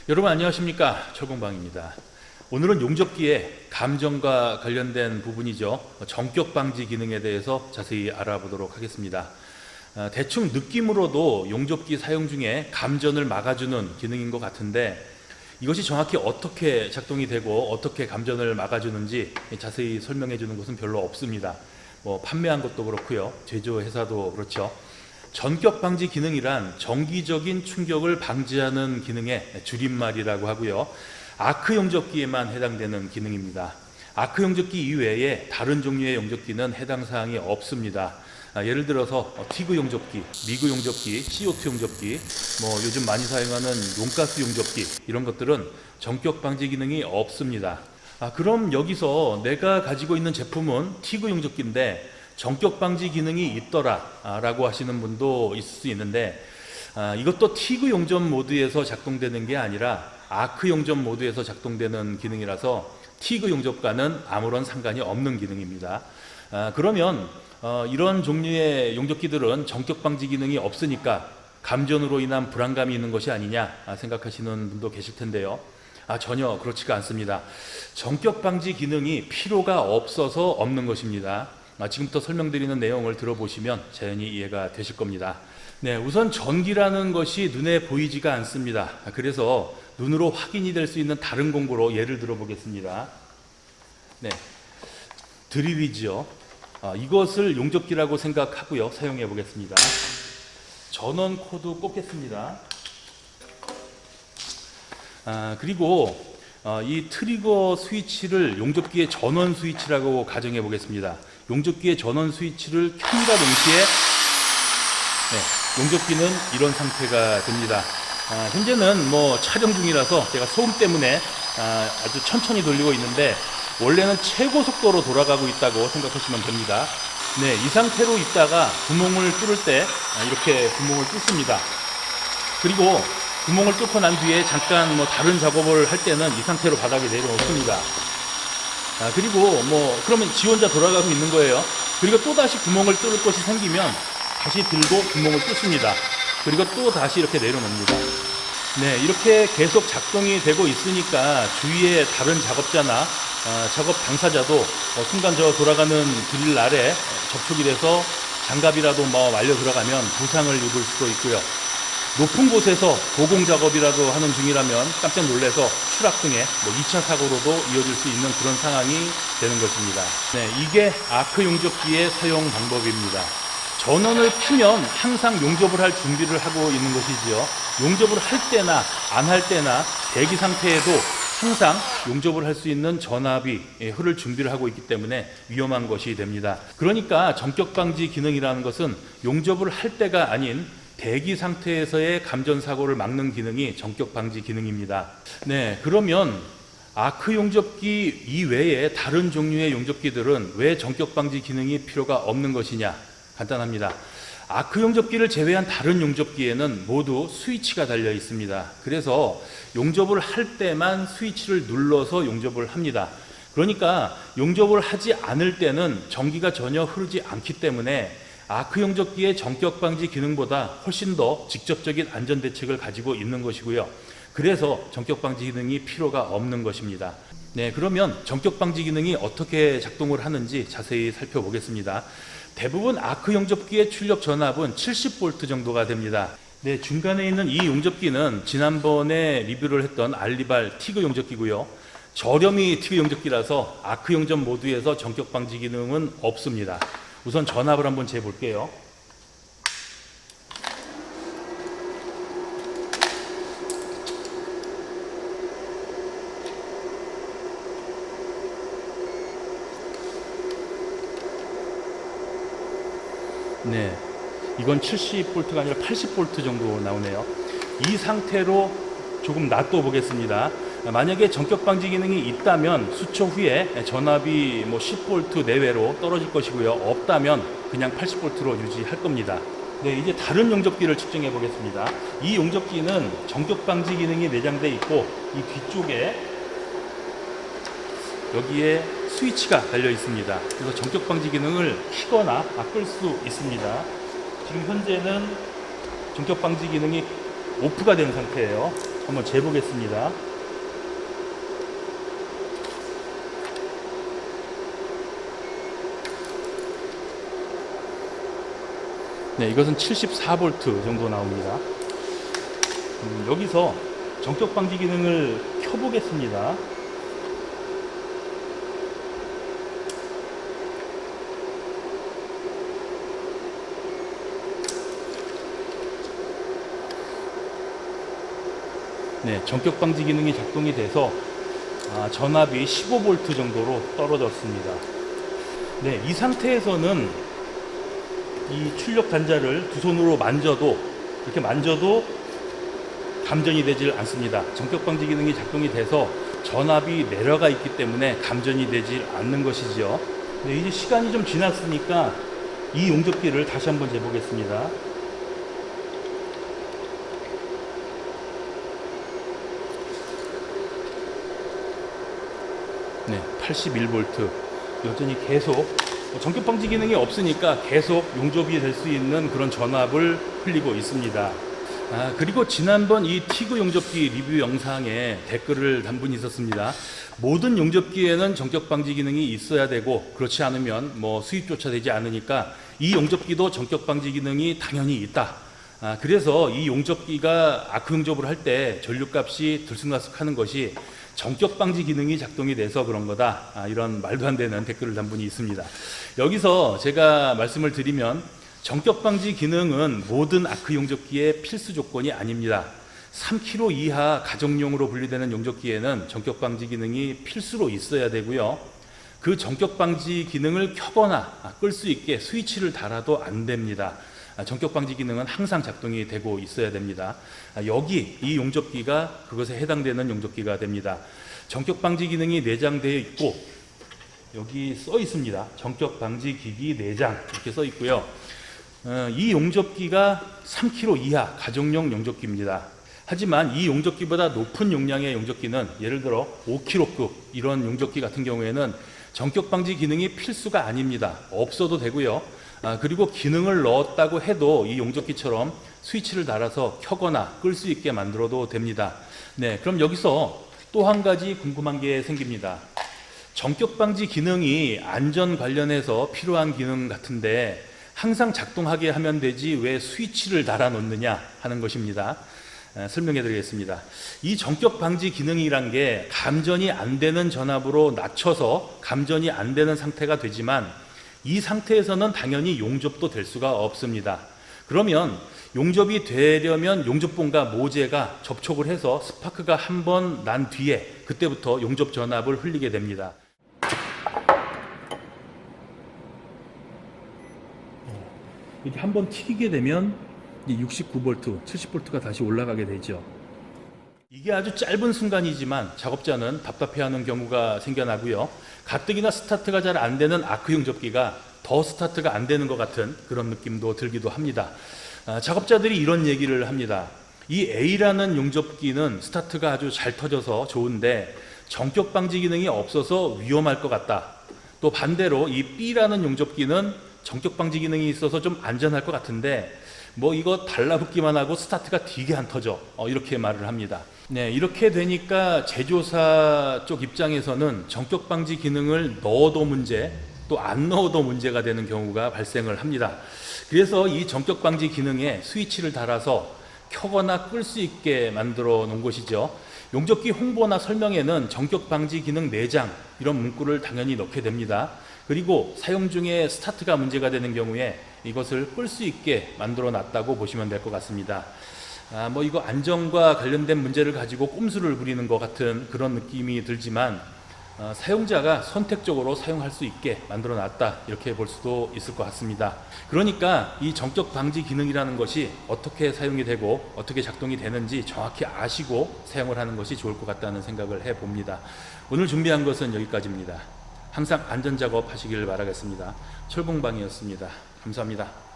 여러분 안녕하십니까, 철공방입니다. 오늘은 용접기의 감전과 관련된 부분이죠. 전격 방지 기능에 대해서 자세히 알아보도록 하겠습니다. 대충 느낌으로도 용접기 사용 중에 감전을 막아주는 기능인 것 같은데, 이것이 정확히 어떻게 작동이 되고 어떻게 감전을 막아주는지 자세히 설명해 주는 것은 별로 없습니다. 판매한 것도 그렇고요, 제조회사도 그렇죠. 전격 방지 기능이란 정기적인 충격을 방지하는 기능의 줄임말이라고 하고요, 아크 용접기에만 해당되는 기능입니다. 아크 용접기 이외에 다른 종류의 용접기는 해당 사항이 없습니다. 예를 들어서 티그 용접기, 미그 용접기, CO2 용접기, 요즘 많이 사용하는 용가스 용접기, 이런 것들은 전격 방지 기능이 없습니다. 그럼 여기서 내가 가지고 있는 제품은 티그 용접기인데 전격 방지 기능이 있더라 라고 하시는 분도 있을 수 있는데, 이것도 티그 용접 모드에서 작동되는 게 아니라 아크 용접 모드에서 작동되는 기능이라서 티그 용접과는 아무런 상관이 없는 기능입니다. 그러면 이런 종류의 용접기들은 전격 방지 기능이 없으니까 감전으로 인한 불안감이 있는 것이 아니냐 생각하시는 분도 계실 텐데요. 전혀 그렇지가 않습니다. 전격 방지 기능이 필요가 없어서 없는 것입니다. 지금부터 설명드리는 내용을 들어보시면 자연히 이해가 되실 겁니다. 네, 우선 전기라는 것이 눈에 보이지가 않습니다. 그래서 눈으로 확인이 될 수 있는 다른 공구로 예를 들어 보겠습니다. 네, 드릴이죠. 이것을 용접기라고 생각하고요, 사용해 보겠습니다. 전원 코드 꽂겠습니다. 그리고 이 트리거 스위치를 용접기의 전원 스위치라고 가정해 보겠습니다. 용접기의 전원 스위치를 켠과 동시에 용접기는 이런 상태가 됩니다. 현재는 촬영 중이라서 제가 소음 때문에 아주 천천히 돌리고 있는데, 원래는 최고 속도로 돌아가고 있다고 생각하시면 됩니다. 네, 이 상태로 있다가 구멍을 뚫을 때 이렇게 구멍을 뚫습니다. 그리고 구멍을 뚫고 난 뒤에 잠깐 다른 작업을 할 때는 이 상태로 바닥에 내려놓습니다. 그리고 그러면 지 혼자 돌아가고 있는 거예요. 그리고 또 다시 구멍을 뚫을 것이 생기면 다시 들고 구멍을 뚫습니다. 그리고 또 다시 이렇게 내려놓습니다. 네, 이렇게 계속 작동이 되고 있으니까 주위에 다른 작업자나 작업 당사자도 순간 저 돌아가는 드릴 아래 접촉이 돼서 장갑이라도 말려 들어가면 부상을 입을 수도 있고요. 높은 곳에서 고공 작업이라도 하는 중이라면 깜짝 놀라서 추락 등의 2차 사고로도 이어질 수 있는 그런 상황이 되는 것입니다. 네, 이게 아크 용접기의 사용 방법입니다. 전원을 피면 항상 용접을 할 준비를 하고 있는 것이지요. 용접을 할 때나 안 할 때나 대기 상태에도 항상 용접을 할 수 있는 전압이 흐를 준비를 하고 있기 때문에 위험한 것이 됩니다. 그러니까 전격 방지 기능이라는 것은 용접을 할 때가 아닌 대기 상태에서의 감전 사고를 막는 기능이 전격 방지 기능입니다. 네, 그러면 아크 용접기 이외에 다른 종류의 용접기들은 왜 전격 방지 기능이 필요가 없는 것이냐? 간단합니다. 아크 용접기를 제외한 다른 용접기에는 모두 스위치가 달려 있습니다. 그래서 용접을 할 때만 스위치를 눌러서 용접을 합니다. 그러니까 용접을 하지 않을 때는 전기가 전혀 흐르지 않기 때문에 아크 용접기의 전격 방지 기능보다 훨씬 더 직접적인 안전 대책을 가지고 있는 것이고요. 그래서 전격 방지 기능이 필요가 없는 것입니다. 네, 그러면 전격 방지 기능이 어떻게 작동을 하는지 자세히 살펴보겠습니다. 대부분 아크 용접기의 출력 전압은 70V 정도가 됩니다. 네, 중간에 있는 이 용접기는 지난번에 리뷰를 했던 알리발 티그 용접기고요. 저렴이 티그 용접기라서 아크 용접 모드에서 전격 방지 기능은 없습니다. 우선 전압을 한번 재볼게요. 네, 이건 70V가 아니라 80V 정도 나오네요. 이 상태로 조금 놔둬 보겠습니다. 만약에 전격 방지 기능이 있다면 수초 후에 전압이 10V 내외로 떨어질 것이고요. 없다면 그냥 80V로 유지할 겁니다. 네, 이제 다른 용접기를 측정해 보겠습니다. 이 용접기는 전격 방지 기능이 내장되어 있고, 이 뒤쪽에 여기에 스위치가 달려 있습니다. 그래서 전격 방지 기능을 켜거나 끌 수 있습니다. 지금 현재는 전격 방지 기능이 오프가 된 상태예요. 한번 재보겠습니다. 네, 이것은 74V 정도 나옵니다. 여기서 전격 방지 기능을 켜보겠습니다. 네, 전격 방지 기능이 작동이 돼서 전압이 15V 정도로 떨어졌습니다. 네, 이 상태에서는 이 출력 단자를 두 손으로 만져도, 이렇게 만져도 감전이 되질 않습니다. 전격 방지 기능이 작동이 돼서 전압이 내려가 있기 때문에 감전이 되질 않는 것이죠. 네, 이제 시간이 좀 지났으니까 이 용접기를 다시 한번 재보겠습니다. 네, 81V. 여전히 계속 전격 방지 기능이 없으니까 계속 용접이 될 수 있는 그런 전압을 흘리고 있습니다. 그리고 지난번 이 티그 용접기 리뷰 영상에 댓글을 단 분이 있었습니다. 모든 용접기에는 전격 방지 기능이 있어야 되고, 그렇지 않으면 수입조차 되지 않으니까 이 용접기도 전격 방지 기능이 당연히 있다. 그래서 이 용접기가 아크 용접을 할 때 전류값이 들쑥날쑥하는 것이 전격 방지 기능이 작동이 돼서 그런 거다. 이런 말도 안 되는 댓글을 단 분이 있습니다. 여기서 제가 말씀을 드리면, 전격 방지 기능은 모든 아크 용접기의 필수 조건이 아닙니다. 3kg 이하 가정용으로 분류되는 용접기에는 전격 방지 기능이 필수로 있어야 되고요. 그 전격 방지 기능을 켜거나 끌 수 있게 스위치를 달아도 안 됩니다. 전격 방지 기능은 항상 작동이 되고 있어야 됩니다. 여기 이 용접기가 그것에 해당되는 용접기가 됩니다. 전격 방지 기능이 내장되어 있고, 여기 써 있습니다. 전격 방지 기기 내장 이렇게 써 있고요. 이 용접기가 3kg 이하 가정용 용접기입니다. 하지만 이 용접기보다 높은 용량의 용접기는, 예를 들어 5kg급 이런 용접기 같은 경우에는 전격 방지 기능이 필수가 아닙니다. 없어도 되고요. 그리고 기능을 넣었다고 해도 이 용접기처럼 스위치를 달아서 켜거나 끌 수 있게 만들어도 됩니다. 네, 그럼 여기서 또 한 가지 궁금한 게 생깁니다. 전격 방지 기능이 안전 관련해서 필요한 기능 같은데 항상 작동하게 하면 되지 왜 스위치를 달아 놓느냐 하는 것입니다. 설명해 드리겠습니다. 이 전격 방지 기능이란 게 감전이 안 되는 전압으로 낮춰서 감전이 안 되는 상태가 되지만, 이 상태에서는 당연히 용접도 될 수가 없습니다. 그러면 용접이 되려면 용접봉과 모재가 접촉을 해서 스파크가 한 번 난 뒤에 그때부터 용접 전압을 흘리게 됩니다. 이렇게 한 번 튀기게 되면 69V, 70V가 다시 올라가게 되죠. 이게 아주 짧은 순간이지만 작업자는 답답해하는 경우가 생겨나고요. 가뜩이나 스타트가 잘 안 되는 아크 용접기가 더 스타트가 안 되는 것 같은 그런 느낌도 들기도 합니다. 작업자들이 이런 얘기를 합니다. 이 A라는 용접기는 스타트가 아주 잘 터져서 좋은데 전격 방지 기능이 없어서 위험할 것 같다. 또 반대로 이 B라는 용접기는 전격 방지 기능이 있어서 좀 안전할 것 같은데 이거 달라붙기만 하고 스타트가 되게 안 터져. 이렇게 말을 합니다. 네, 이렇게 되니까 제조사 쪽 입장에서는 전격 방지 기능을 넣어도 문제, 또 안 넣어도 문제가 되는 경우가 발생을 합니다. 그래서 이 전격 방지 기능에 스위치를 달아서 켜거나 끌 수 있게 만들어 놓은 것이죠. 용접기 홍보나 설명에는 전격 방지 기능 내장 이런 문구를 당연히 넣게 됩니다. 그리고 사용 중에 스타트가 문제가 되는 경우에 이것을 끌 수 있게 만들어 놨다고 보시면 될 것 같습니다. 이거 안전과 관련된 문제를 가지고 꼼수를 부리는 것 같은 그런 느낌이 들지만, 사용자가 선택적으로 사용할 수 있게 만들어 놨다, 이렇게 볼 수도 있을 것 같습니다. 그러니까 이 전격 방지 기능이라는 것이 어떻게 사용이 되고 어떻게 작동이 되는지 정확히 아시고 사용을 하는 것이 좋을 것 같다는 생각을 해봅니다. 오늘 준비한 것은 여기까지입니다. 항상 안전작업 하시길 바라겠습니다. 철봉방이었습니다. 감사합니다.